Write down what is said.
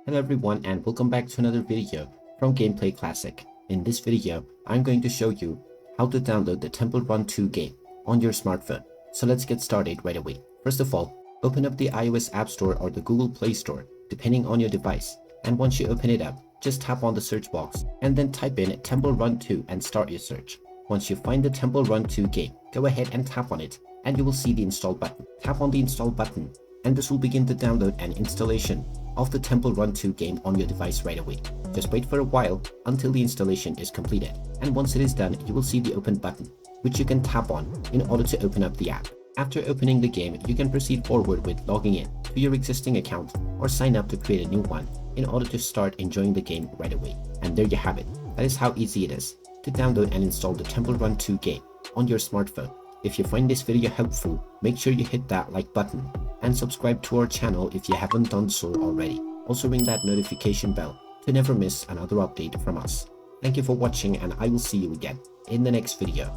Hello everyone and welcome back to another video from Gameplay Classic. In this video, I'm going to show you how to download the Temple Run 2 game on your smartphone. So let's get started right away. First of all, open up the iOS App Store or the Google Play Store, depending on your device. And once you open it up, just tap on the search box and then type in Temple Run 2 and start your search. Once you find the Temple Run 2 game, go ahead and tap on it and you will see the install button. Tap on the install button and this will begin the download and installation of the Temple Run 2 game on your device right away. Just wait for a while until the installation is completed, and once it is done, you will see the open button, which you can tap on in order to open up the app. After opening the game, you can proceed forward with logging in to your existing account or sign up to create a new one in order to start enjoying the game right away. And there you have it. That is how easy it is to download and install the Temple Run 2 game on your smartphone. If you find this video helpful, make sure you hit that like button and subscribe to our channel if you haven't done so already. Also ring that notification bell to never miss another update from us. Thank you for watching and I will see you again in the next video.